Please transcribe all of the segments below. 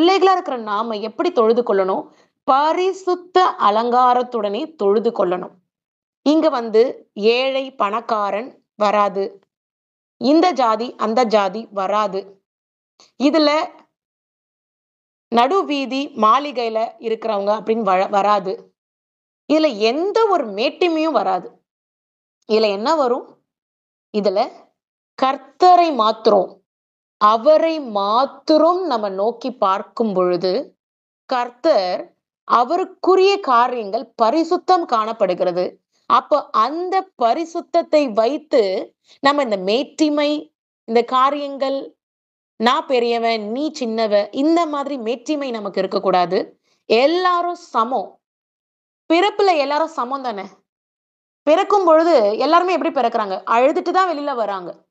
பிள்ளைகளா இருக்கிற நாம எப்படி தொழுது கொள்ளணும்? பரிசுத்த அலங்காரத்துடனே தொழுது கொள்ளணும். இங்க ஏழை, பணக்காரன் வராது. இந்த ஜாதி, அந்த ஜாதி வராது. இதுல நடு வீதி, மாளிகையில இருக்கிறவங்க அப்படின்னு வராது. இதுல எந்த ஒரு மேட்டிமையும் வராது. இதுல என்ன வரும்? இதுல கர்த்தரை மாத்திரம், அவரை மாத்திரம் நம்ம நோக்கி பார்க்கும் பொழுது, கர்த்தர் அவருக்குரிய காரியங்கள் பரிசுத்தம் காணப்படுகிறது. அப்ப அந்த பரிசுத்தத்தை வைத்து நம்ம இந்த மேட்டிமை, இந்த காரியங்கள், நான் பெரியவன், நீ சின்னவ, இந்த மாதிரி மேட்டிமை நமக்கு இருக்கக்கூடாது. எல்லாரும் சமம். பிறப்புல எல்லாரும் சமம் தானே. பிறக்கும் பொழுது எல்லாருமே எப்படி பிறக்குறாங்க? அழுதுட்டு தான் வெளியில வராங்க.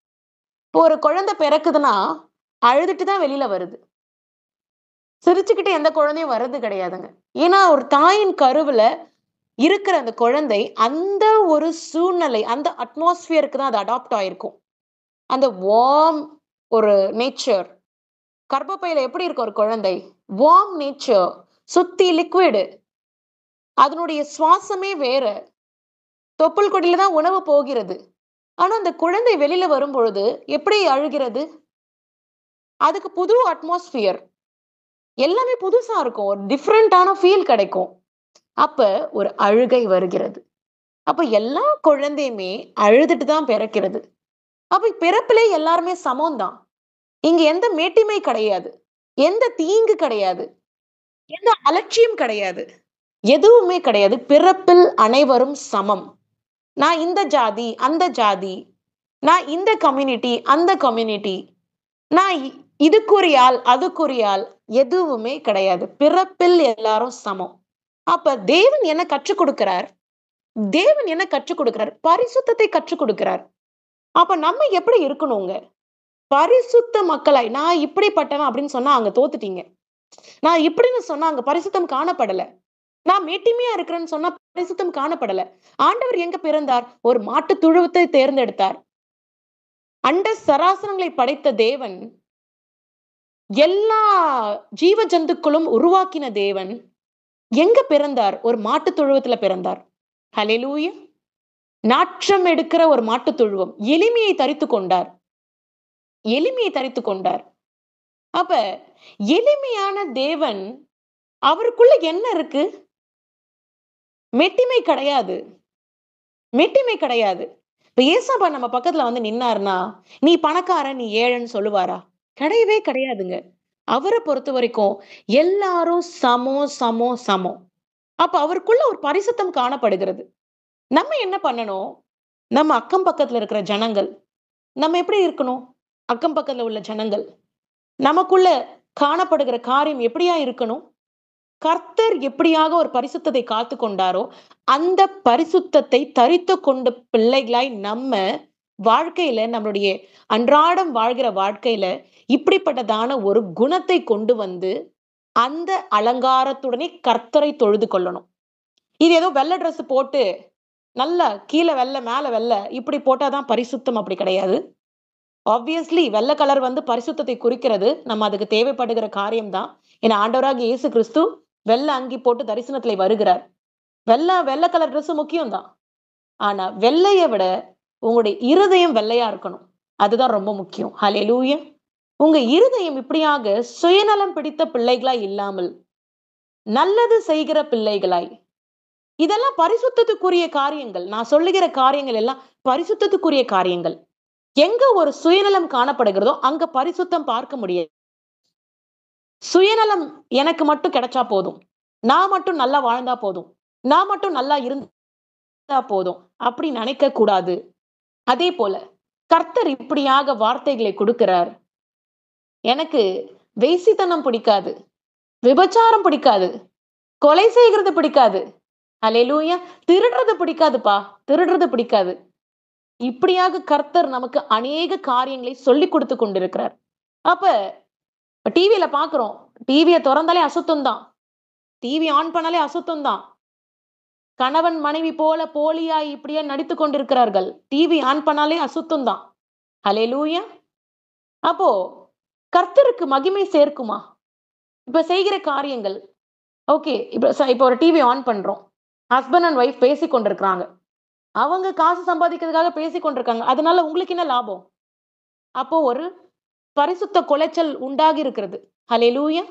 இப்போ ஒரு குழந்தை பிறக்குதுன்னா, அழுதுட்டு தான் வெளியில வருது. சிரிச்சுக்கிட்டு எந்த குழந்தையும் வர்றது கிடையாதுங்க. ஏன்னா, ஒரு தாயின் கருவுல இருக்கிற அந்த குழந்தை, அந்த ஒரு சூழ்நிலை, அந்த அட்மாஸ்பியருக்கு தான் அது அடாப்ட் ஆயிருக்கும். அந்த வார்ம் ஒரு நேச்சர். கர்ப்பப்பையில எப்படி இருக்கும் ஒரு குழந்தை? Warm nature. சுத்தி லிக்விடு. அதனுடைய சுவாசமே வேற. தொப்புள் கொடியில தான் உணவு போகிறது. ஆனா, அந்த குழந்தை வெளியில வரும்பொழுது எப்படி அழுகிறது? அதுக்கு புது அட்மாஸ்பியர். எல்லாமே புதுசா இருக்கும். ஒரு டிஃபரண்டான ஃபீல் கிடைக்கும். அப்ப ஒரு அழுகை வருகிறது. அப்ப எல்லா குழந்தையுமே அழுதுட்டு தான் பிறக்கிறது. அப்ப பிறப்பிலே எல்லாருமே சமம் தான். இங்க எந்த மேட்டிமை கிடையாது. எந்த தீங்கு கிடையாது. எந்த அலட்சியம் கிடையாது. எதுவுமே கிடையாது. பிறப்பில் அனைவரும் சமம். நான் இந்த ஜாதி, அந்த ஜாதி. நான் இந்த கம்யூனிட்டி, அந்த கம்யூனிட்டி. நான் இதுக்குரிய ஆள், அதுக்குரிய ஆள். எதுவுமே கிடையாது. பிறப்பில் எல்லாரும் சமம். அப்ப தேவன் என்ன கற்றுக் கொடுக்கிறார்? தேவன் என்ன கற்றுக் கொடுக்கிறார்? பரிசுத்தத்தை கற்றுக் கொடுக்கிறார். அப்ப நம்ம எப்படி இருக்கணுங்க? பரிசுத்த மக்களாய், நான் இப்படிப்பட்டவன் அப்படின்னு சொன்னா அங்க தோத்துட்டீங்க. நான் இப்படின்னு சொன்னா அங்க பரிசுத்தம் காணப்படல. நான் மேட்டிமையா இருக்கிறேன்னு சொன்னா பரிசுத்தம் காணப்படல. ஆண்டவர் எங்க பிறந்தார்? ஒரு மாட்டு தொழுவத்தை தேர்ந்தெடுத்தார். அண்ட சராசரங்களை படைத்த தேவன், எல்லா ஜீவ ஜந்துக்களும் உருவாக்கின தேவன் எங்க பிறந்தார்? ஒரு மாட்டு தொழுவத்துல பிறந்தார். ஹல்லேலூயா. நாற்றம் எடுக்கிற ஒரு மாட்டு தொழுவம். எளிமையை தரித்துக் கொண்டார். எளிமையை தரித்துக் கொண்டார். அப்ப எளிமையான தேவன் அவருக்குள்ள என்ன இருக்கு? மெட்டிமை கிடையாது. மெட்டிமை கிடையாது. இப்ப ஏசப்பா நம்ம பக்கத்துல நின்னாருன்னா, "நீ பணக்காரன், நீ ஏழைன்னு" சொல்லுவாரா? கிடையவே கிடையாதுங்க. அவர பொறுத்தவரைக்கும் எல்லாரும் சமம், சமம், சமம். அப்ப அவருக்குள்ள ஒரு பரிசுத்தம் காணப்படுகிறது. நம்ம என்ன பண்ணணும்? நம்ம அக்கம் பக்கத்துல இருக்கிற ஜனங்கள், நம்ம எப்படி இருக்கணும்? அக்கம் பக்கத்துல உள்ள ஜனங்கள், நமக்குள்ள காணப்படுகிற காரியம் எப்படியா இருக்கணும்? கர்த்தர் எப்படியாக ஒரு பரிசுத்தத்தை காத்துக் கொண்டாரோ, அந்த பரிசுத்தத்தை தரித்துக் கொண்ட பிள்ளைகளாய் நம்ம வாழ்க்கையில, நம்மளுடைய அன்றாடம் வாழ்கிற வாழ்க்கையில, இப்படிப்பட்டதான ஒரு குணத்தை கொண்டு அந்த அலங்காரத்துடனே கர்த்தரை தொழுது கொள்ளணும். இது ஏதோ வெள்ள ட்ரெஸ் போட்டு, நல்லா கீழ வெள்ள, மேல வெள்ள, இப்படி போட்டா தான் பரிசுத்தம் அப்படி கிடையாது. ஆப்வியஸ்லி வெள்ள கலர் பரிசுத்தத்தை குறிக்கிறது. நம்ம அதுக்கு தேவைப்படுகிற காரியம் தான். ஏன்னா ஆண்டவராகிய இயேசு கிறிஸ்து வெள்ள அங்கி போட்டு தரிசனத்திலே வருகிறார். வெள்ள கலர் ட்ரெஸ் முக்கியம் தான். ஆனா வெள்ளைய விட உங்களுடைய இருதயம் வெள்ளையா இருக்கணும். அதுதான் ரொம்ப முக்கியம். ஹல்லேலூயா. உங்க இருதயம் இப்படியாக சுயநலம் பிடித்த பிள்ளைகளாய் இல்லாமல், நல்லது செய்கிற பிள்ளைகளாய், இதெல்லாம் பரிசுத்தத்துக்குரிய காரியங்கள். நான் சொல்லுகிற காரியங்கள் எல்லாம் பரிசுத்தத்துக்குரிய காரியங்கள். எங்க ஒரு சுயநலம் காணப்படுகிறதோ, அங்க பரிசுத்தம் பார்க்க முடியாது. சுயநலம் எனக்கு மட்டும் கிடைச்சா போதும். நான் மட்டும் நல்லா வாழ்ந்தா போதும். நான் மட்டும் நல்லா இருந்தா போதும். அப்படி நினைக்க கூடாது. அதே போல கர்த்தர் இப்படியாக வார்த்தைகளை கொடுக்கிறார். எனக்கு வேசித்தனம் பிடிக்காது. விபச்சாரம் பிடிக்காது. கொலை செய்கிறது பிடிக்காது. ஹல்லேலூயா. திருடுறது பிடிக்காதுப்பா. திருடுறது பிடிக்காது. இப்படியாக கர்த்தர் நமக்கு அநேக காரியங்களை சொல்லிக் கொடுத்து கொண்டிருக்கிறார். அப்ப டிவில பார்க்கிறோம். டிவிய தொறந்தாலே அசுத்தம் தான். டிவி ஆன் பண்ணாலே அசுத்தம் தான். கணவன் மனைவி போல போலியாய் இப்படியே நடித்துக் கொண்டிருக்கிறார்கள். டிவி ஆன் பண்ணாலே அசுத்தம் தான். ஹல்லேலூயா. அப்போ கர்த்தருக்கு மகிமை சேர்க்குமா? இப்ப செய்கிற காரியங்கள் ஓகே. இப்ப ஒரு டிவி ஆன் பண்றோம். ஹஸ்பண்ட் அண்ட் ஒய்ஃப் பேசிக் கொண்டிருக்கிறாங்க. அவங்க காசு சம்பாதிக்கிறதுக்காக பேசிக் கொண்டிருக்காங்க. அதனால உங்களுக்கு என்ன லாபம்? அப்போ ஒரு பரிசுத்த குலைச்சல் உண்டாகி இருக்கிறது. ஹல்லேலூயா!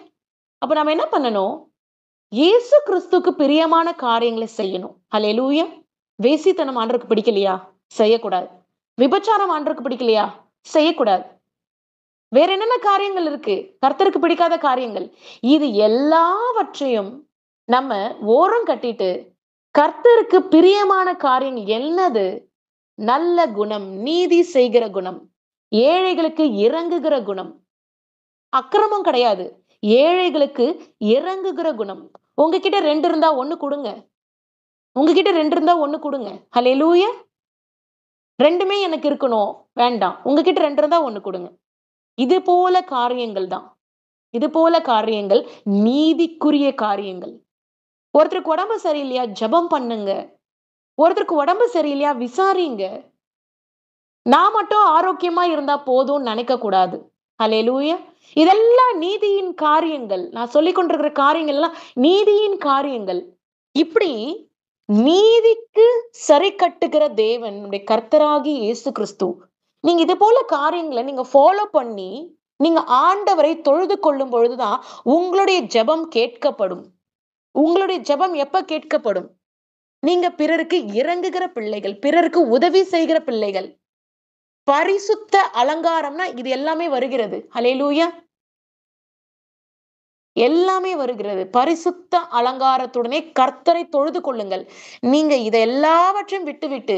அப்ப நம்ம என்ன பண்ணணும்? இயேசு கிறிஸ்துவுக்கு பிரியமான காரியங்கள செய்யணும். ஹல்லேலூயா! வேசித்தனம் ஆண்டவருக்கு பிடிக்கலையா? செய்யக்கூடாது. விபச்சாரம் ஆண்டவருக்கு பிடிக்கலையா? செய்யக்கூடாது. வேற என்னென்ன காரியங்கள் இருக்கு? கர்த்தருக்கு பிடிக்காத காரியங்கள். இது எல்லாவற்றையும் நம்ம ஓரம் கட்டிட்டு, கர்த்தருக்கு பிரியமான காரியங்கள் என்னது? நல்ல குணம், நீதி செய்கிற குணம், ஏழைகளுக்கு இரங்குகிற குணம், அக்கிரமம் கிடையாது. ஏழைகளுக்கு இரங்குகிற குணம். உங்ககிட்ட 2 இருந்தா 1 குடுங்க. உங்ககிட்ட 2 இருந்தா 1 குடுங்க. ஹல்லேலூயா! 2மே எனக்கு இருக்கணும். வேண்டாம். உங்ககிட்ட 2 இருந்தா 1 குடுங்க. இது போல காரியங்கள் தான். இது போல காரியங்கள் நீதிக்குரிய காரியங்கள். ஒருத்தருக்கு உடம்பு சரியில்லையா? ஜெபம் பண்ணுங்க. ஒருத்தருக்கு உடம்பு சரியில்லையா? விசாரிங்க. நான் மட்டும் ஆரோக்கியமா இருந்தா போதும்னு நினைக்கக் கூடாது. ஹல்லேலூயா! இதெல்லாம் நீதியின் காரியங்கள். நான் சொல்லிக் கொண்டிருக்கிற காரியங்கள் எல்லாம் நீதியின் காரியங்கள். இப்படி நீதிக்கு சரி கட்டுகிற தேவன் நம்முடைய கர்த்தராகிய இயேசு கிறிஸ்து. நீங்க இது போல காரியங்கள நீங்க ஃபாலோ பண்ணி, நீங்க ஆண்டவரை தொழுது கொள்ளும் பொழுதுதான் உங்களுடைய ஜெபம் கேட்கப்படும். உங்களுடைய ஜெபம் எப்ப கேட்கப்படும்? நீங்க பிறருக்கு இரங்குகிற பிள்ளைகள், பிறருக்கு உதவி செய்கிற பிள்ளைகள். பரிசுத்த அலங்காரம்னா இது எல்லாமே வருகிறது. ஹல்லேலூயா! எல்லாமே வருகிறது. பரிசுத்த அலங்காரத்துடனே கர்த்தரை தொழுது கொள்ளுங்கள். நீங்க இத எல்லாவற்றையும் விட்டுவிட்டு,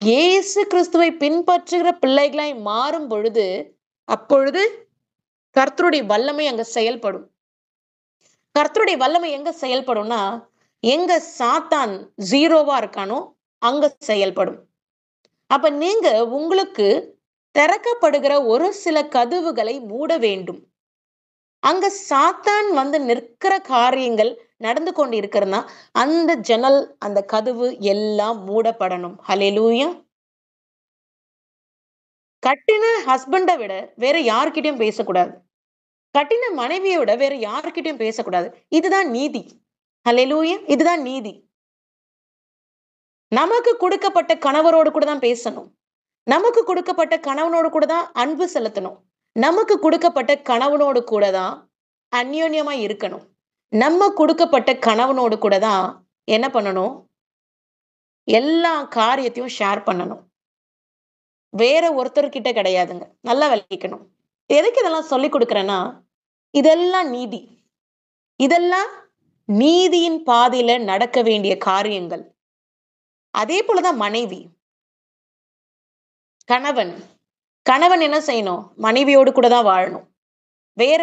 இயேசு கிறிஸ்துவை பின்பற்றுகிற பிள்ளைகளாய் மாறும் பொழுது, அப்பொழுது கர்த்தருடைய வல்லமை அங்க செயல்படும். கர்த்தருடைய வல்லமை எங்க செயல்படும்னா, எங்க சாத்தான் 0வா இருக்கானோ, அங்க செயல்படும். அப்ப நீங்க உங்களுக்கு திறக்கப்படுகிற ஒரு சில கதவுகளை மூட வேண்டும். அங்க சாத்தான் வந்து நிற்கிற காரியங்கள் நடந்து கொண்டிருக்கிறதுனா, அந்த ஜன்னல், அந்த கதவு எல்லாம் மூடப்படணும். ஹல்லேலூயா! கட்டின ஹஸ்பண்ட விட வேற யார்கிட்டயும் பேசக்கூடாது. கட்டின மனைவிய விட வேற யார்கிட்டயும் பேசக்கூடாது. இதுதான் நீதி. ஹல்லேலூயா! இதுதான் நீதி. நமக்கு கொடுக்கப்பட்ட கணவரோடு கூட தான் பேசணும். நமக்கு கொடுக்கப்பட்ட கணவனோடு கூட தான் அன்பு செலுத்தணும். நமக்கு கொடுக்கப்பட்ட கணவனோடு கூட தான் அந்யோன்யமா இருக்கணும். நம்ம கொடுக்கப்பட்ட கணவனோடு கூட தான் என்ன பண்ணணும்? எல்லா காரியத்தையும் ஷேர் பண்ணணும். வேற ஒருத்தர்கிட்ட கிடையாதுங்க. நல்லா விளங்கிக்கணும். எதுக்கு இதெல்லாம் சொல்லிக் குடுக்குறேன்னா, இதெல்லாம் நீதி. இதெல்லாம் நீதியின் பாதையில நடக்க வேண்டிய காரியங்கள். அதே போல தான் மனைவி, கணவன். கணவன் என்ன செய்யணும்? மனைவியோடு கூட தான் வாழணும். வேற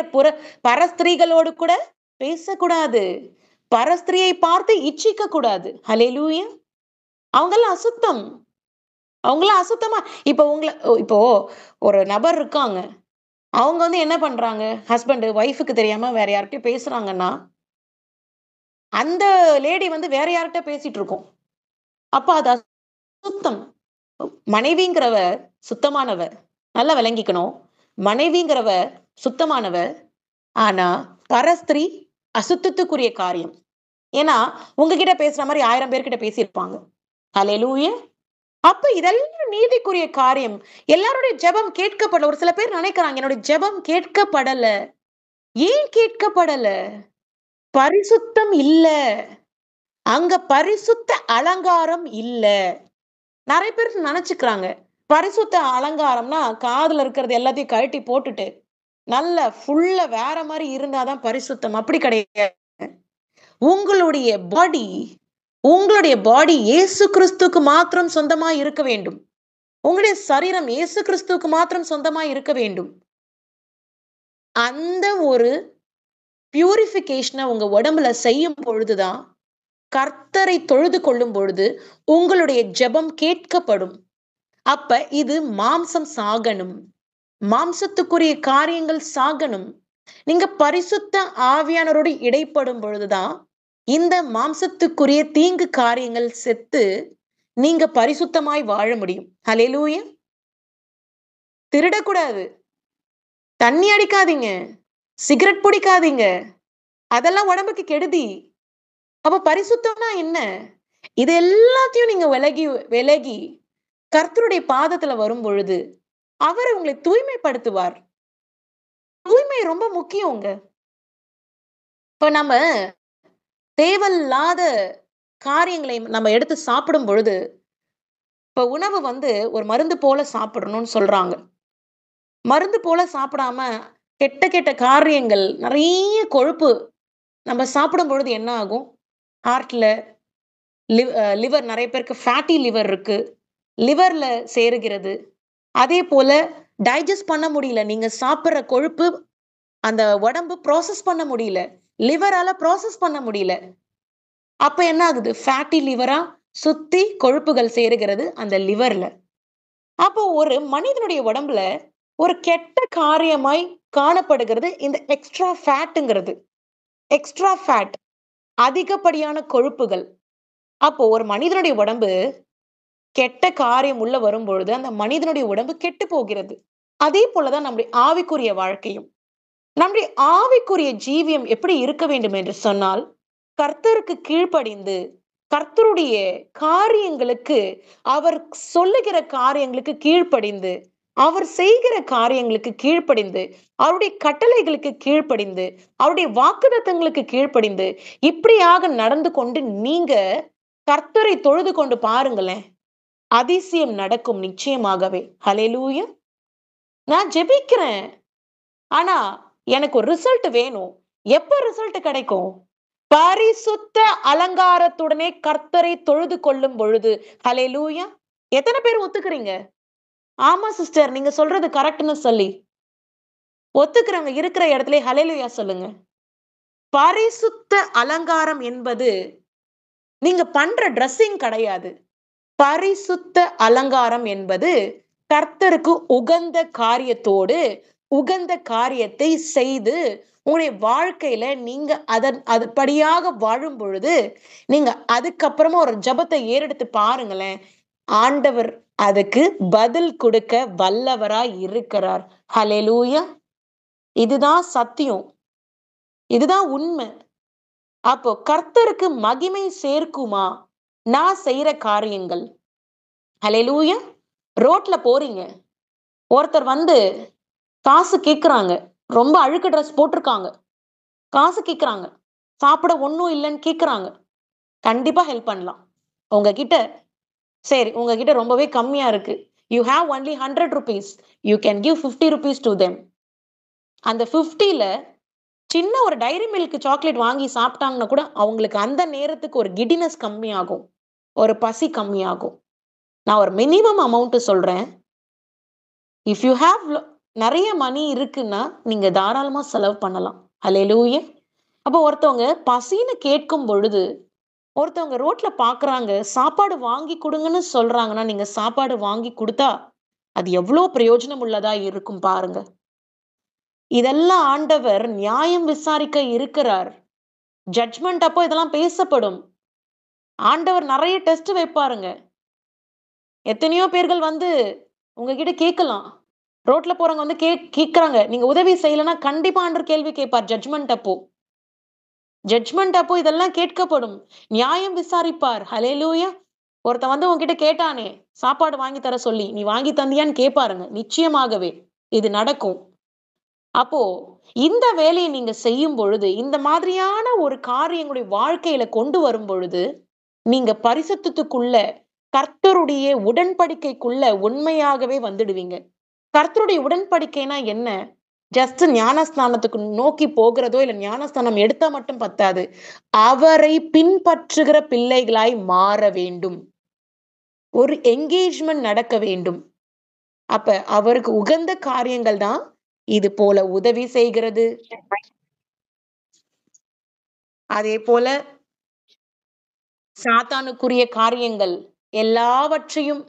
பரஸ்திரீகளோடு கூட பேசக்கூடாது. பரஸ்திரியை பார்த்து இச்சிக்கக் கூடாது. ஹல்லேலூயா! அவங்கலாம் அசுத்தம். அவங்கலாம் அசுத்தமா இப்போ ஒரு நபர் இருக்காங்க. அவங்க வந்து என்ன பண்றாங்க? ஹஸ்பண்ட் ஒய்ஃப்க்கு தெரியாம வேற யார்கிட்டயும் பேசுறாங்கன்னா, அந்த லேடி வந்து வேற யார்கிட்ட பேசிட்டு இருக்கும். அப்ப அது அசுத்தம். மனைவிங்கிறவ சுத்தமானவ. நல்லா விளங்கிக்கணும். மனைவிங்கிறவ சுத்தமானவ. ஆனா, பரஸ்திரி அசுத்தத்துக்குரிய காரியம். ஏன்னா, உங்ககிட்ட பேசுற மாரி 1000 பேர்கிட்ட பேசியிருப்பாங்க. ஹல்லேலூயா! அப்ப இதெல்லாம் நீதிக்குரிய காரியம். எல்லாருடைய ஜெபம் கேட்கப்படல. ஒரு சில பேர் நினைக்கிறாங்க, என்னுடைய ஜெபம் கேட்கப்படல. ஏன் கேட்கப்படல? பரிசுத்தம் இல்ல. அங்க பரிசுத்த அலங்காரம் இல்ல. நெறைய பேர் நெனச்சுக்கிறாங்க. பரிசுத்த அலங்காரம்னா, காதுல இருக்கிறது எல்லாத்தையும் கழட்டி போட்டுட்டு, நல்ல ஃபுல்லா வேற மாரி இருந்தா தான் பரிசுத்தம். அப்படி கிடையாது. உங்களுடைய பாடி உங்களுடைய பாடி இயேசு கிறிஸ்துவுக்கு மாத்திரம் சொந்தமா இருக்க வேண்டும். உங்களுடைய சரீரம் இயேசு கிறிஸ்துவுக்கு மாத்திரம் சொந்தமா இருக்க வேண்டும். அந்த ஒரு பியூரிஃபிகேஷன உங்க உடம்புல செய்யும் பொழுது தான், கர்த்தரை தொழுது கொள்ளும் பொழுது, உங்களுடைய ஜெபம் கேட்கப்படும். அப்ப இது மாம்சம் சாகணும். மாம்சத்துக்குரிய காரியங்கள் சாகணும். நீங்க பரிசுத்த ஆவியானவரோடு இடைப்படும் பொழுதுதான், இந்த மாம்சத்துக்குரிய தீங்கு காரியங்கள் செத்து, நீங்க பரிசுத்தமாய் வாழ முடியும். ஹல்லேலூயா! திருடக்கூடாது. தண்ணி அடிக்காதீங்க. சிகரெட் புடிக்காதீங்க. அதெல்லாம் உடம்புக்கு கெடுதி. அப்ப பரிசுத்தம்னா என்ன? இது எல்லாத்தையும் நீங்க விலகி விலகி கர்த்தருடைய பாதத்துல வரும்பொழுது, அவர் உங்களை தூய்மைப்படுத்துவார். தூய்மை ரொம்ப முக்கியங்க. இப்ப நம்ம தேவையில்லாத காரியங்களை நம்ம எடுத்து சாப்பிடும் பொழுது, இப்ப உணவு ஒரு மருந்து போல சாப்பிடணும்னு சொல்றாங்க. மருந்து போல சாப்பிடாம, கெட்ட கெட்ட காரியங்கள், நெறைய கொழுப்பு நம்ம சாப்பிடும் பொழுது என்ன ஆகும்? ஹார்ட்ல லிவர் நெறைய பேருக்கு ஃபேட்டி லிவர் இருக்கு. லிவர்ல சேருகிறது. அதேபோல டைஜஸ்ட் பண்ண முடியல. நீங்க சாப்பிடுற கொழுப்பு அந்த உடம்பு ப்ராசஸ் பண்ண முடியல. லிவரால ப்ராசஸ் பண்ண முடியல. அப்ப என்ன ஆகுது? ஃபேட்டி லிவரா சுத்தி கொழுப்புகள் சேருகிறது அந்த லிவர்ல. அப்போ ஒரு மனிதனுடைய உடம்புல ஒரு கெட்ட காரியமாய் காணப்படுகிறது இந்த எக்ஸ்ட்ரா ஃபேட்ங்கிறது. எக்ஸ்ட்ரா ஃபேட் அதிகப்படியான கொழுப்புகள். அப்போ ஒரு மனிதனுடைய உடம்பு கெட்ட காரியம் உள்ள வரும்பொழுது, அந்த மனிதனுடைய உடம்பு கெட்டுப் போகிறது. அதே போல தான் நம்முடைய ஆவிக்குரிய வாழ்க்கையும். நம்முடைய ஆவிக்குரிய ஜீவியம் எப்படி இருக்க வேண்டும் என்று சொன்னால், கர்த்தருக்கு கீழ்ப்படிந்து, கர்த்தருடைய காரியங்களுக்கு, அவர் சொல்லுகிற காரியங்களுக்கு கீழ்ப்படிந்து, அவர் செய்கிற காரியங்களுக்கு கீழ்ப்படிந்து, அவருடைய கட்டளைகளுக்கு கீழ்ப்படிந்து, அவருடைய வாக்குத்தத்தங்களுக்கு கீழ்ப்படிந்து, இப்படியாக நடந்து கொண்டு நீங்க கர்த்தரை தொழுது கொண்டு பாருங்களேன். அதிசயம் நடக்கும் நிச்சயமாகவே. ஹல்லேலூயா! நான் ஜெபிக்கிறேன். ஆனா, எனக்கு ஒரு ரிசல்ட் வேணும். எப்ப ரிசல்ட் கிடைக்கும்? பரிசுத்த அலங்காரத்துடனே கர்த்தரை தொழுது கொள்ளும் பொழுது. ஹல்லேலூயா! எத்தன பேர் ஒத்துக்கிறீங்க? ஆமா சிஸ்டர், நீங்க சொல்றது கரெக்ட்ன்னு சொல்லி. ஒத்துக்கிறவங்க இருக்கிற இடத்திலேயே ஹல்லேலூயா சொல்லுங்க. பரிசுத்த அலங்காரம் என்பது நீங்க பண்ற டிரெஸ்ஸிங் கிடையாது. பரிசுத்த அலங்காரம் என்பது கர்த்தருக்கு உகந்த காரியத்தோடு, உகந்த காரியத்தை செய்து, உங்களுடைய வாழ்க்கையில நீங்க அதுபடியாக வாழும் பொழுது, நீங்க அதுக்கப்புறமா ஒரு ஜெபத்தை ஏறெடுத்து பாருங்களேன். ஆண்டவர் அதுக்கு பதில் கொடுக்க வல்லவராய் இருக்கிறார். ஹல்லேலூயா! இதுதான் சத்தியம். இதுதான் உண்மை. அப்போ கர்த்தருக்கு மகிமை சேர்க்குமா? நான் செய்ற காரியங்கள். ஹல்லேலூயா! ரோட்ல போறீங்க. ஒருத்தர் காசு கேட்குறாங்க. ரொம்ப அழுக்கு ட்ரெஸ் போட்டுருக்காங்க. காசு கேட்குறாங்க. சாப்பிட ஒண்ணும் இல்லன்னு கேட்குறாங்க. கண்டிப்பா ஹெல்ப் பண்ணலாம். உங்ககிட்ட சரி உங்ககிட்ட ரொம்பவே கம்மியா இருக்கு. You have only ₹100. You can give ₹50 to them. அந்த 50ல சின்ன ஒரு டைரி மில்க் சாக்லேட் வாங்கி சாப்பிட்டாங்கன்னா கூட, அவங்களுக்கு அந்த நேரத்துக்கு ஒரு கிடினஸ் கம்மியாகும். ஒரு பசி கம்மியாகும். நான் ஒரு மினிமம் அமவுண்ட் சொல்றேன். இஃப் யூ ஹேவ் நெறைய மணி இருக்குன்னா, நீங்க தாராளமா செலவு பண்ணலாம். ஹல்லேலூயா! அப்போ ஒருத்தவங்க பசின்னு கேட்கும் பொழுது, ஒருத்தவங்க ரோட்ல பார்க்குறாங்க, சாப்பாடு வாங்கி குடுங்கன்னு சொல்றாங்கன்னா, நீங்க சாப்பாடு வாங்கி குடுத்தா, அது எவ்ளோ பிரயோஜனம் உள்ளதா இருக்கும் பாருங்க. இதெல்லாம் ஆண்டவர் நியாயம் விசாரிக்க இருக்கிறார். ஜட்ஜ்மென்ட் அப்போ இதெல்லாம் பேசப்படும். ஆண்டவர் நெறைய டெஸ்ட் வைப்பாருங்க. எத்தனையோ பேர்கள் உங்ககிட்ட கேட்கலாம். ரோட்ல போறவங்க கேட்கறாங்க. நீங்க உதவி செய்யலன்னா கண்டிப்பா ஆண்டவர் கேள்வி கேட்பார் ஜட்ஜ்மென்ட் அப்போ. ஜட்ஜ்மென்ட் அப்போ இதெல்லாம் கேட்கப்படும். நியாயம் விசாரிப்பார். ஹல்லேலூயா! ஒருத்தன் உன்கிட்ட கேட்டானே, சாப்பாடு வாங்கி தர சொல்லி, நீ வாங்கி தந்தியான்னு கேட்பாருங்க. நிச்சயமாகவே. இது நடக்கும். அப்போ இந்த வேலைய நீங்க செய்யும் பொழுது, இந்த மாதிரியான ஒரு காரியம் உங்களுடைய வாழ்க்கையில கொண்டு வரும் பொழுது, நீங்க பரிசுத்தத்துக்குள்ள, கர்த்தருடைய உடன்படிக்கைக்குள்ள உண்மையாகவே வந்துடுவீங்க. கர்த்தருடைய உடன்படிக்கைனா என்ன? ஜஸ்ட் ஞானஸ்நானத்துக்கு நோக்கி போகிறதோ, இல்ல ஞானஸ்நானம் எடுத்தா மட்டும் பத்தாது. அவரை பின்பற்றுகிற பிள்ளைகளாய் மாற வேண்டும். ஒரு என்கேஜ்மென்ட் நடக்க வேண்டும். அப்ப அவருக்கு உகந்த காரியங்கள் தான் இது போல உதவி செய்கிறது. அதேபோல சாத்தானுக்குரிய காரியங்கள் எல்லாவற்றையும்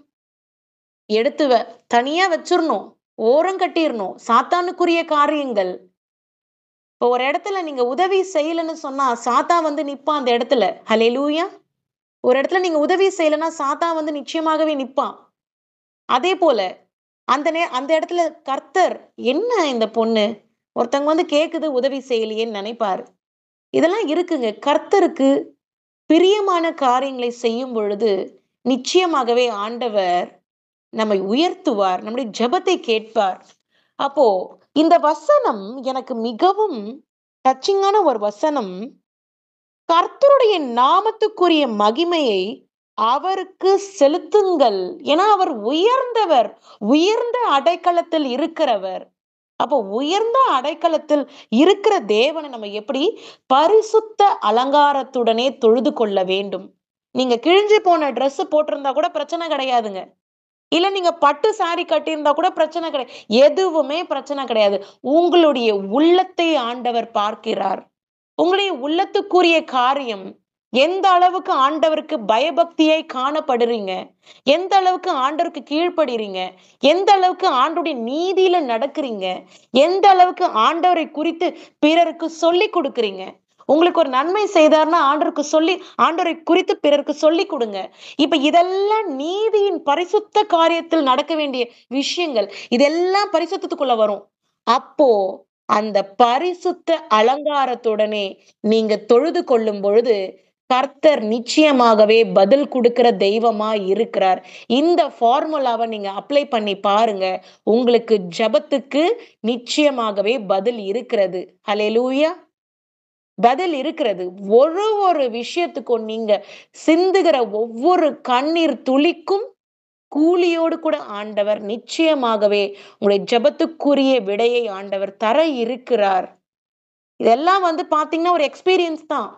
எடுத்து தனியா வச்சிரணும். ஓரங்கட்டிறணும். சாத்தானுக்குரிய காரியங்கள். இப்போ ஒரு இடத்துல நீங்க உதவி செய்யலன்னு சொன்னா, சாத்தான் நிப்பான் அந்த இடத்துல. ஹல்லேலூயா! ஒரு இடத்துல நீங்க உதவி செய்யலன்னா, சாத்தான் நிச்சயமாகவே நிப்பான். அதேபோல அந்த இடத்துல கர்த்தர், என்ன இந்த பொண்ணு? ஒருத்தவங்க கேக்குது உதவி செய்யலையேன்னு நினைப்பாரு. இதெல்லாம் இருக்குங்க. கர்த்தருக்கு பிரியமான காரியங்களை செய்யும் பொழுது, நிச்சயமாகவே ஆண்டவர் நம்மை உயர்த்துவார். நம்முடைய ஜெபத்தை கேட்பார். அப்போ இந்த வசனம் எனக்கு மிகவும் டச்சிங்கான ஒரு வசனம். கர்த்தருடைய நாமத்துக்குரிய மகிமையை அவருக்கு செலுத்துங்கள். ஏன்னா அவர் உயர்ந்தவர். உயர்ந்த அடைக்கலத்தில் இருக்கிறவர். அப்போ உயர்ந்த அடைக்கலத்தில் இருக்கிற தேவனை நம்ம எப்படி பரிசுத்த அலங்காரத்துடனே தொழுது கொள்ள வேண்டும். நீங்க கிழிஞ்சு போன ட்ரெஸ் போட்டிருந்தா கூட பிரச்சனை கிடையாதுங்க. இல்ல நீங்க பட்டு சாரி கட்டியிருந்தா கூட பிரச்சனை கிடையாது. எதுவுமே பிரச்சனை கிடையாது. உங்களுடைய உள்ளத்தை ஆண்டவர் பார்க்கிறார். உங்களுடைய உள்ளத்துக்குரிய காரியம் எந்த அளவுக்கு ஆண்டவருக்கு பயபக்தியை காணப்படுறீங்க, எந்த அளவுக்கு ஆண்டவருக்கு கீழ்ப்படுறீங்க, எந்த அளவுக்கு ஆண்டவருடைய நீதியில நடக்கிறீங்க, எந்த அளவுக்கு ஆண்டவரை குறித்து பிறருக்கு சொல்லிக் கொடுக்கிறீங்க. உங்களுக்கு ஒரு நன்மை செய்தார்னா ஆண்டவரை குறித்து பிறருக்கு சொல்லிக் கொடுங்க. இப்ப இதெல்லாம் நீதியின் பரிசுத்த காரியத்தில் நடக்க வேண்டிய விஷயங்கள். இதெல்லாம் பரிசுத்தத்துக்குள்ள வரும். அப்போ அந்த பரிசுத்த அலங்காரத்துடனே நீங்க தொழுது கொள்ளும் பொழுது, கர்த்தர் நிச்சயமாகவே பதில் குடுக்கிற தெய்வமா இருக்கிறார். இந்த ஃபார்முலாவ நீங்க அப்ளை பண்ணி பாருங்க. உங்களுக்கு ஜெபத்துக்கு நிச்சயமாகவே பதில் இருக்கிறது. ஹல்லேலூயா! பதில் இருக்கிறது. ஒரு விஷயத்துக்கும் நீங்க சிந்துகிற ஒவ்வொரு கண்ணீர் துளிக்கும் கூலியோடு கூட ஆண்டவர் நிச்சயமாகவே உங்களுடைய ஜெபத்துக்குரிய விடையை ஆண்டவர் தர இருக்கிறார். இதெல்லாம் பார்த்தீங்கன்னா, ஒரு எக்ஸ்பீரியன்ஸ் தான்.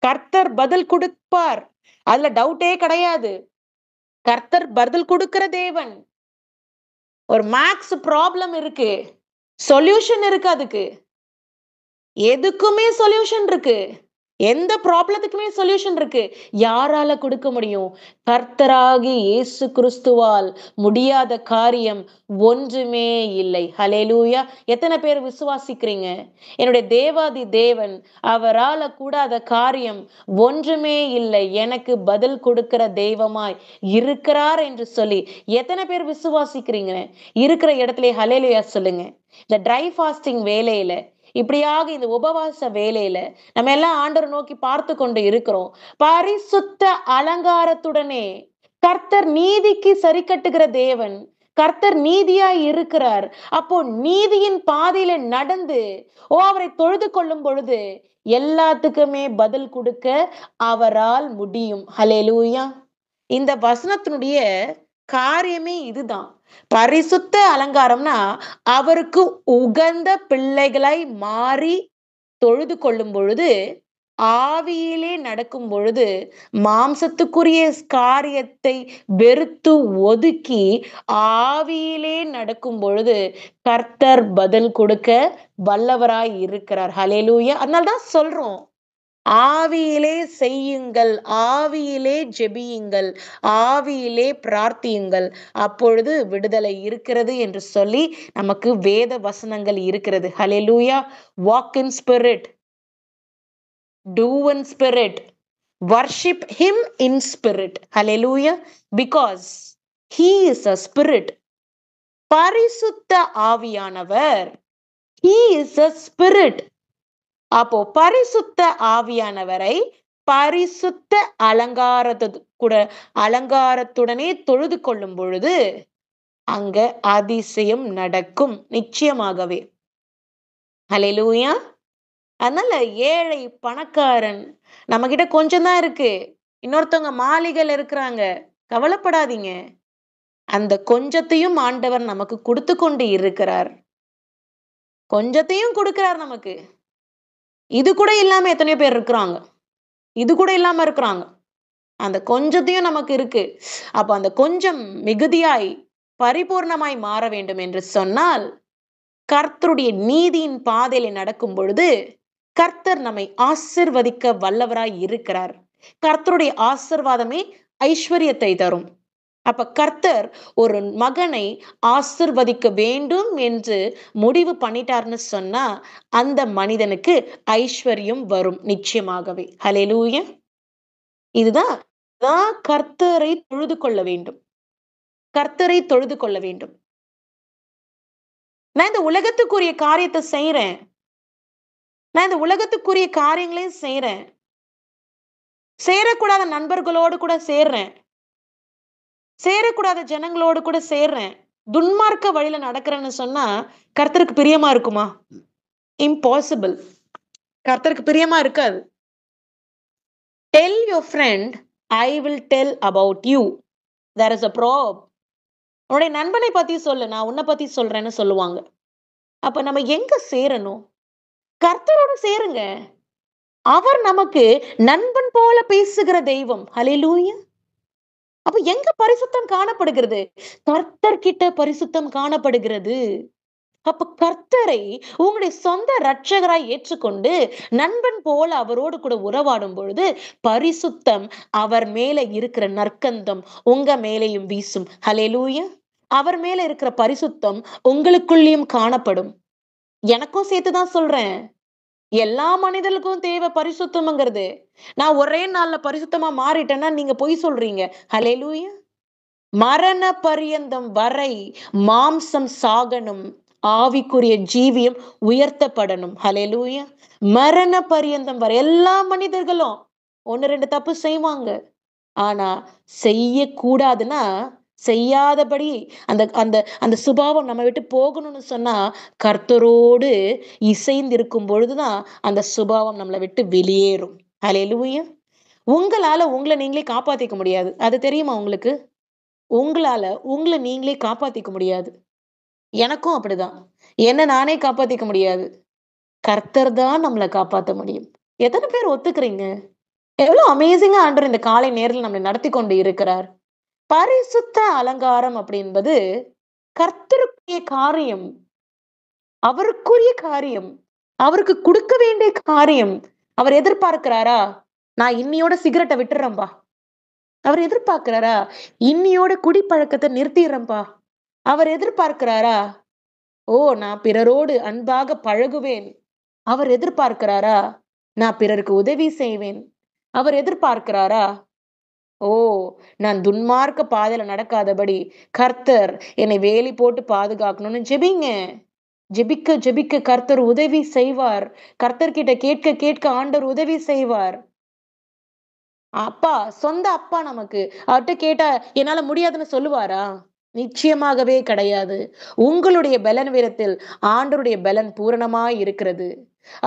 கர்த்தர் பதில் குடுப்பார். அதுல டவுட்டே கிடையாது. கர்த்தர் பதில் குடுக்கிற தேவன். ஒரு மேத்ஸ் ப்ராப்ளம் இருக்கு. சொல்யூஷன் இருக்கு அதுக்கு. எதுக்குமே சொல்யூஷன் இருக்கு. எந்த ப்ராப்ளத்துக்குமே சொல்யூஷன் இருக்கு. யாரால குடுக்க முடியும்? கர்த்தராகிய இயேசு கிறிஸ்துவால் முடியாத காரியம் ஒன்றுமே இல்லை. ஹல்லேலூயா! எத்தன பேர் விசுவாசிக்கிறீங்க? என்னுடைய தேவாதி தேவன், அவரால கூடாத காரியம் ஒன்றுமே இல்லை. எனக்கு பதில் கொடுக்கிற தெய்வமாய் இருக்கிறார் என்று சொல்லி எத்தன பேர் விசுவாசிக்கிறீங்க? இருக்கிற இடத்திலே ஹல்லேலூயா சொல்லுங்க. இந்த ட்ரை ஃபாஸ்டிங் வேளையில இப்படியாக இந்த உபவாச வேளையில நம்ம எல்லாம் ஆண்டவரை நோக்கி பார்த்து கொண்டு இருக்கிறோம். பரிசுத்த அலங்காரத்துடனே கர்த்தர் நீதிக்கு சரி கட்டுகிற தேவன். கர்த்தர் நீதியாய் இருக்கிறார். அப்போ நீதியின் பாதையில நடந்து அவரை தொழுது கொள்ளும் பொழுது எல்லாத்துக்குமே பதில் கொடுக்க அவரால் முடியும். ஹல்லேலூயா! இந்த வசனத்தினுடைய காரியமே இதுதான். பரிசுத்த அலங்காரம்னா அவருக்கு உகந்த பிள்ளைகளாய் மாறி தொழுது கொள்ளும் பொழுது, ஆவியிலே நடக்கும் பொழுது, மாம்சத்துக்குரிய காரியத்தை வெறுத்து ஒதுக்கி, ஆவியிலே நடக்கும் பொழுது, கர்த்தர் பதில் கொடுக்க வல்லவராய் இருக்கிறார். ஹல்லேலூயா! அதனால தான் சொல்றோம். ஆவியிலே செய்யுங்கள், ஆவியிலே ஜெபியுங்கள், ஆவியிலே பிரார்த்தியுங்கள். அப்பொழுது விடுதலை இருக்கிறது என்று சொல்லி நமக்கு வேத வசனங்கள் இருக்கிறது. Hallelujah! Walk in spirit, do in spirit, worship him in spirit. Hallelujah! Because he is a spirit. பரிசுத்த ஆவியானவர் he is a spirit. அப்போ பரிசுத்த ஆவியானவரை பரிசுத்த அலங்காரத்துடனே தொழுது கொள்ளும் பொழுது அங்க அதிசயம் நடக்கும் நிச்சயமாகவே. ஹல்லேலூயா! அதனால ஏழை பணக்காரன் நம்ம கிட்ட கொஞ்சம் தான் இருக்கு. இன்னொருத்தவங்க மாளிகையில இருக்கிறாங்க. கவலைப்படாதீங்க. அந்த கொஞ்சத்தையும் ஆண்டவர் நமக்கு கொடுத்து கொண்டு இருக்கிறார். கொஞ்சத்தையும் கொடுக்கிறார் நமக்கு. இது கூட இல்லாம எத்தனையோ பேர் இருக்கிறாங்க. இது கூட இல்லாம இருக்கிறாங்க. அந்த கொஞ்சத்தையும் நமக்கு இருக்கு. அப்ப அந்த கொஞ்சம் மிகுதியாய் பரிபூர்ணமாய் மாற வேண்டும் என்று சொன்னால், கர்த்தருடைய நீதியின் பாதையில நடக்கும் பொழுது, கர்த்தர் நம்மை ஆசீர்வதிக்க வல்லவராய் இருக்கிறார். கர்த்தருடைய ஆசீர்வாதமே ஐஸ்வரியத்தை தரும். அப்ப கர்த்தர் ஒரு மகனை ஆசீர்வதிக்க வேண்டும் என்று முடிவு பண்ணிட்டார்ன்னு சொன்னா, அந்த மனிதனுக்கு ஐஸ்வர்யம் வரும் நிச்சயமாகவே. ஹல்லேலூயா! இதுதான் கர்த்தரை தொழுது கொள்ள வேண்டும். கர்த்தரை தொழுது கொள்ள வேண்டும். நான் இந்த உலகத்துக்குரிய காரியத்தை செய்றேன். நான் இந்த உலகத்துக்குரிய காரியங்களையும் செய்றேன். சேரக்கூடாத நண்பர்களோடு கூட சேர்றேன். சேரக்கூடாத ஜனங்களோடு கூட சேர்றேன். துன்மார்க்க வழியில நடக்கிறேன்னு சொன்னா, கர்த்தருக்கு பிரியமா இருக்குமா? இம்பாசிபிள். கர்த்தருக்கு பிரியமா இருக்காது. Tell your friend, I will tell about you. There is a proverb. உன்னுடைய நண்பனை பத்தி சொல்லு, நான் உன்னை பத்தி சொல்றேன்னு சொல்லுவாங்க. அப்ப நம்ம எங்க சேரணும்? கர்த்தரோட சேருங்க. அவர் நமக்கு நண்பன் போல பேசுகிற தெய்வம். ஹல்லேலூயா. அப்ப எங்க பரிசுத்தம் காணப்படுகிறது? கர்த்தர் கிட்ட பரிசுத்தம் காணப்படுகிறது. அப்ப கர்த்தரை உங்களுடைய சொந்த இரட்சகராய் ஏற்றுக்கொண்டு நண்பன் போல அவரோடு கூட உறவாடும் பொழுது பரிசுத்தம், அவர் மேல இருக்கிற நற்கந்தம் உங்க மேலேயும் வீசும். ஹல்லேலூயா. அவர் மேல இருக்கிற பரிசுத்தம் உங்களுக்குள்ளேயும் காணப்படும். எனக்கும் சேர்த்துதான் சொல்றேன். எல்லா மனிதர்களுக்கும் தேவை பரிசுத்தம்ங்கிறது. நான் ஒரே நாள்ல பரிசுத்தமா மாறிட்டேன்னா நீங்க பொய் சொல்றீங்க. ஹல்லேலூயா. மரண பரியந்தம் வரை மாம்சம் சாகணும், ஆவிக்குரிய ஜீவியம் உயர்த்தப்படணும். ஹல்லேலூயா. மரண பரியந்தம் வரை எல்லா மனிதர்களும் 1, 2 தப்பு செய்வாங்க. ஆனா செய்யக்கூடாதுன்னா செய்யாதபடி அந்த அந்த அந்த சுபாவம் நம்ம விட்டு போகணும்னு சொன்னா கர்த்தரோடு இசைந்து இருக்கும் பொழுதுதான் அந்த சுபாவம் நம்மளை விட்டு வெளியேறும். ஹல்லேலூயா. உங்களால உங்களை நீங்களே காப்பாத்திக்க முடியாது. அது தெரியுமா உங்களுக்கு? உங்களால உங்கள நீங்களே காப்பாத்திக்க முடியாது. எனக்கும் அப்படிதான். என்ன நானே காப்பாத்திக்க முடியாது. கர்த்தர் தான் நம்மள காப்பாத்த முடியும். எத்தன பேர் ஒத்துக்கிறீங்க? எவ்வளவு அமேசிங்கா ஆண்டவர் இந்த காலை நேரத்துல நம்மளை நடத்தி கொண்டு இருக்கிறார். பரிசுத்த அலங்காரம் அப்படின்பது கர்த்தருக்குரிய காரியம். அவருக்குரிய காரியம். அவருக்கு கொடுக்க வேண்டிய காரியம். அவர் எதிர்பார்க்கிறாரா? நான் இன்னியோட சிகரெட்ட விட்டுறேன்பா. அவர் எதிர்பார்க்கிறாரா? இன்னியோட குடிப்பழக்கத்தை நிறுத்திடுறேன்பா. அவர் எதிர்பார்க்கிறாரா? ஓ, நான் பிறரோடு அன்பாக பழகுவேன். அவர் எதிர்பார்க்கிறாரா? நான் பிறருக்கு உதவி செய்வேன். அவர் எதிர்பார்க்கிறாரா? ஓ, நான் துன்மார்க்க பாதையில நடக்காதபடி கர்த்தர் என்னை வேலி போட்டு பாதுகாக்கணும்னு ஜெபிங்க. ஜெபிக்க ஜெபிக்க கர்த்தர் உதவி செய்வார். கர்த்தர்கிட்ட கேட்க கேட்க ஆண்டவர் உதவி செய்வார். அப்பா, சொந்த அப்பா நமக்கு. அவர்ட்ட கேட்டா என்னால முடியாதுன்னு சொல்லுவாரா? நிச்சயமாகவே கிடையாது. உங்களுடைய பெலன் வீரத்தில் ஆண்டவருடைய பெலன் பூரணமாய் இருக்கிறது.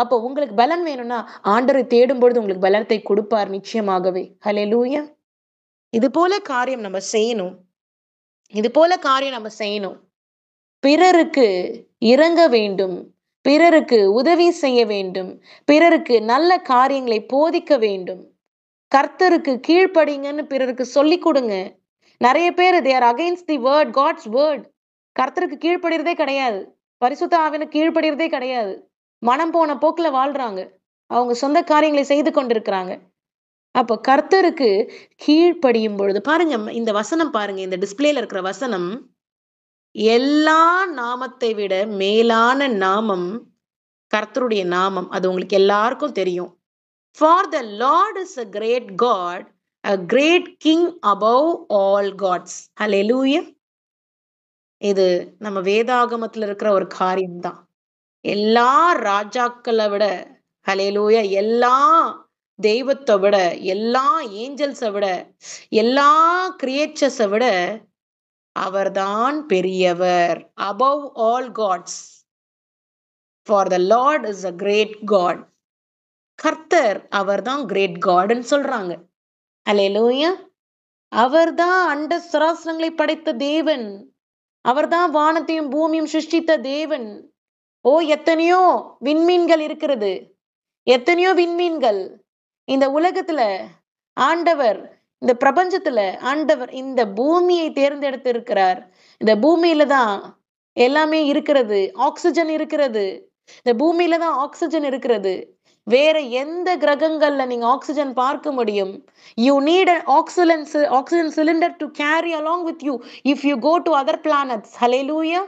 அப்போ உங்களுக்கு பலன் வேணும்னா ஆண்டவரை தேடும் பொழுது உங்களுக்கு பலத்தை கொடுப்பார் நிச்சயமாகவே. ஹல்லேலூயா. இது போல காரியம் நம்ம செய்யணும். இது போல காரியம் நம்ம செய்யணும். பிறருக்கு இரங்க வேண்டும். பிறருக்கு உதவி செய்ய வேண்டும். பிறருக்கு நல்ல காரியங்களை போதிக்க வேண்டும். கர்த்தருக்கு கீழ்ப்படிங்கன்னு பிறருக்கு சொல்லிக் கொடுங்க. நெறைய பேரு they are against the word, God's word. கர்த்தருக்கு கீழ்ப்படிறதே கிடையாது. பரிசுத்த ஆவியானுக்கு கீழ்ப்படிறதே கிடையாது. மனம் போன போக்குல வாழ்றாங்க. அவங்க சொந்த காரியங்களை செய்து கொண்டிருக்கிறாங்க. அப்ப கர்த்தருக்கு கீழ்ப்படியும் பொழுது பாருங்க, இந்த வசனம் பாருங்க. இந்த டிஸ்ப்ளேல இருக்கிற வசனம், எல்லா நாமத்தை விட மேலான நாமம் கர்த்தருடைய நாமம். அது உங்களுக்கு எல்லாருக்கும் தெரியும். For the Lord is a great God, a great King above all gods. Hallelujah. இது நம்ம வேதாகமத்துல இருக்கிற ஒரு காரியம் தான். எல்லா ராஜாக்களை விட, ஹல்லேலூயா, எல்லா தெய்வத்தை விட, எல்லா ஏஞ்சல்ஸை விட, எல்லா கிரியேச்சர்ஸை விட அவர்தான் பெரியவர். Above all gods. For the Lord is a great God. கர்த்தர் அவர்தான் கிரேட் காட்ன்னு சொல்றாங்க. ஹல்லேலூயா. அவர்தான் அண்ட சராசரங்களை படைத்த தேவன். அவர்தான் வானத்தையும் பூமியும் சிருஷ்டித்த தேவன். ஓ, எத்தனையோ விண்மீன்கள் இருக்கிறது. எத்தனையோ விண்மீன்கள் இந்த உலகத்துல ஆண்டவர், இந்த பிரபஞ்சத்துல ஆண்டவர் இந்த பூமியை தேர்ந்தெடுத்து இருக்கிறார். இந்த பூமியில தான் எல்லாமே இருக்கிறது. ஆக்சிஜன் இருக்கிறது. இந்த பூமியில தான் ஆக்சிஜன் இருக்கிறது. வேற எந்த கிரகங்கள்ல நீங்க ஆக்சிஜன் பார்க்க முடியும்? You need an oxygen cylinder to carry along with you if you go to other planets. Hallelujah.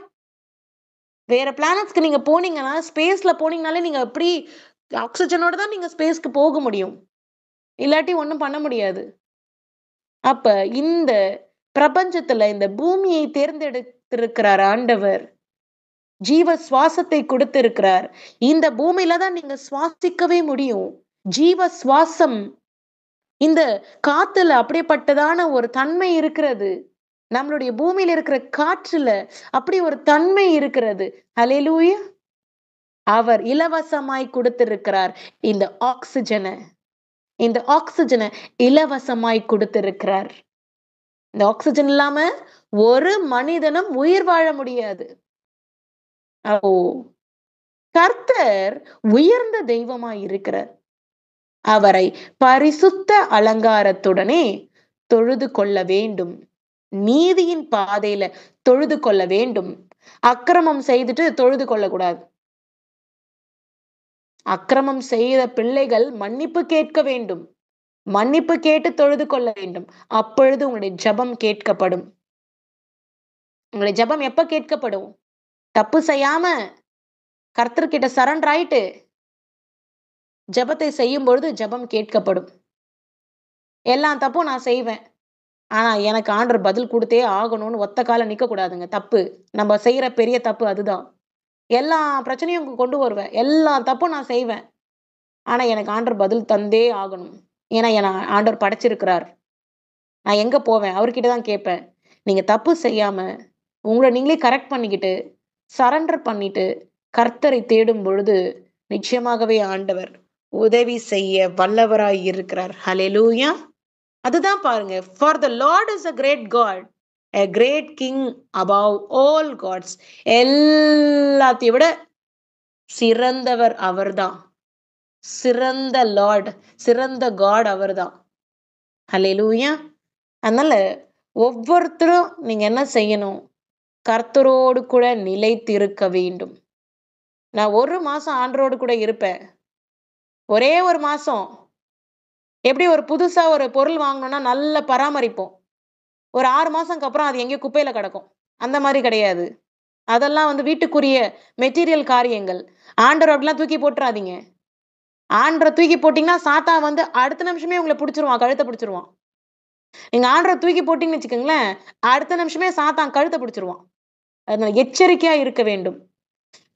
வேற பிளானட்ஸ்க்கு நீங்க போனீங்கன்னா, ஸ்பேஸ்ல போனீங்கனாலே நீங்க எப்படி ஆக்சிஜனோட தான் நீங்க ஸ்பேஸ்க்கு போக முடியும். இல்லாட்டி ஒண்ணும் பண்ண முடியாது. அப்ப இந்த பிரபஞ்சத்துல இந்த பூமியை தேர்ந்தெடுத்திருக்கிறார் ஆண்டவர். ஜீவ சுவாசத்தை கொடுத்திருக்கிறார். இந்த பூமியில தான் நீங்க சுவாசிக்கவே முடியும். ஜீவ சுவாசம் இந்த காத்துல அப்படிப்பட்டதான ஒரு தன்மை இருக்கிறது. நம்மளுடைய பூமியில இருக்கிற காற்றுல அப்படி ஒரு தன்மை இருக்கிறது. ஹல்லேலூயா! அவர் இலவசமாய் கொடுத்திருக்கிறார் இந்த ஆக்ஸிஜன. இந்த ஆக்ஸிஜன இலவசமாய் கொடுத்திருக்கிறார். இந்த ஆக்ஸிஜன் இல்லாம ஒரு மனிதனும் உயிர் வாழ முடியாது. அப்போ கர்த்தர் உயர்ந்த தெய்வமாய் இருக்கிறார். அவரை பரிசுத்த அலங்காரத்துடனே தொழுது கொள்ள வேண்டும். நீதியின் பாதையில தொழுது கொள்ள வேண்டும். அக்கிரமம் செய்துட்டு தொழுது கொள்ளக்கூடாது. அக்கிரமம் செய்த பிள்ளைகள் மன்னிப்பு கேட்க வேண்டும். மன்னிப்பு கேட்டு தொழுது கொள்ள வேண்டும். அப்பொழுது உங்களுடைய ஜெபம் கேட்கப்படும். உங்களுடைய ஜெபம் எப்ப கேட்கப்படும்? தப்பு செய்யாம கர்த்தர்கிட்ட சரண்டர் ஆயிட்டு ஜெபத்தை செய்யும் பொழுது ஜெபம் கேட்கப்படும். எல்லா தப்பும் நான் செய்வேன். ஆனா எனக்கு ஆண்டவர் பதில் கொடுத்தே ஆகணும்னு ஒத்த கால நிக்க கூடாதுங்க. தப்பு. நம்ம செய்யற பெரிய தப்பு அதுதான். எல்லா பிரச்சனையும் கொண்டு வருவேன். எல்லா தப்பும் நான் செய்வேன். ஆனா எனக்கு ஆண்டவர் பதில் தந்தே ஆகணும். ஏன்னா என்ன ஆண்டவர் படைச்சிருக்கிறார். நான் எங்க போவேன்? அவர்கிட்ட தான் கேட்பேன். நீங்க தப்பு செய்யாம, உங்கள நீங்களே கரெக்ட் பண்ணிக்கிட்டு, சரண்டர் பண்ணிட்டு, கர்த்தரை தேடும் பொழுது, நிச்சயமாகவே ஆண்டவர் உதவி செய்ய வல்லவராய் இருக்கிறார். ஹல்லேலூயா! அதுதான் பாருங்க. For the Lord is a great God, a great king above all gods. எல்லாத்தையும் விட சிறந்தவர் அவர்தான். சிறந்த லார்ட், சிறந்த காட் அவர்தான். ஹல்லேலூயா! அதனால ஒவ்வொருத்தரும் நீங்க என்ன செய்யணும்? கர்த்தரோடு கூட நிலைத்திருக்க வேண்டும். நான் 1 மாசம் ஆண்டவரோடு கூட இருப்பேன். ஒரே 1 மாசம். எப்படி ஒரு புதுசா ஒரு பொருள் வாங்கணும்னா நல்லா பராமரிப்போம். ஒரு 6 மாசம்க்கு அப்புறம் அது எங்கேயோ குப்பையில கிடக்கும். அந்த மாரி கிடையாது. அதெல்லாம் வந்து வீட்டுக்குரிய மெட்டீரியல் காரியங்கள். ஆண்டவர அப்படிலாம் தூக்கி போட்டுறாதீங்க. ஆண்டவர தூக்கி போட்டீங்கன்னா, சாத்தான் வந்து அடுத்த நிமிஷமே உங்கள புடிச்சுருவான். கழுத்த புடிச்சுருவான். நீங்க ஆண்டவர தூக்கி போட்டீங்கன்னு வச்சுக்கோங்களேன், அடுத்த நிமிஷமே சாத்தான் கழுத்த புடிச்சுருவான். அதனால எச்சரிக்கையா இருக்க வேண்டும்.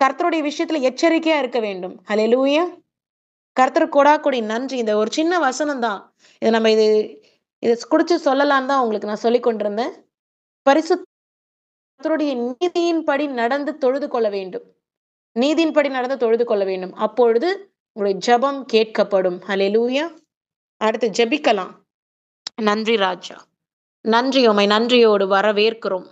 கர்த்தருடைய விஷயத்துல எச்சரிக்கையா இருக்க வேண்டும். ஹல்லேலூயா! கர்த்தருக்கு கொடாக்கொடி நன்றி. இந்த ஒரு சின்ன வசனம் தான். இத நம்ம இத குறிச்சு சொல்லலான்னு தான் உங்களுக்கு நான் சொல்லிக் கொண்டிருந்தேன். கர்த்தருடைய நீதியின்படி நடந்து தொழுது கொள்ள வேண்டும். நீதியின்படி நடந்து தொழுது கொள்ள வேண்டும். அப்பொழுது உங்களுடைய ஜெபம் கேட்கப்படும். ஹல்லேலூயா! அடுத்து ஜெபிக்கலாம். நன்றி ராஜா. நன்றி உம்மை நன்றியோடு வரவேற்கிறோம்.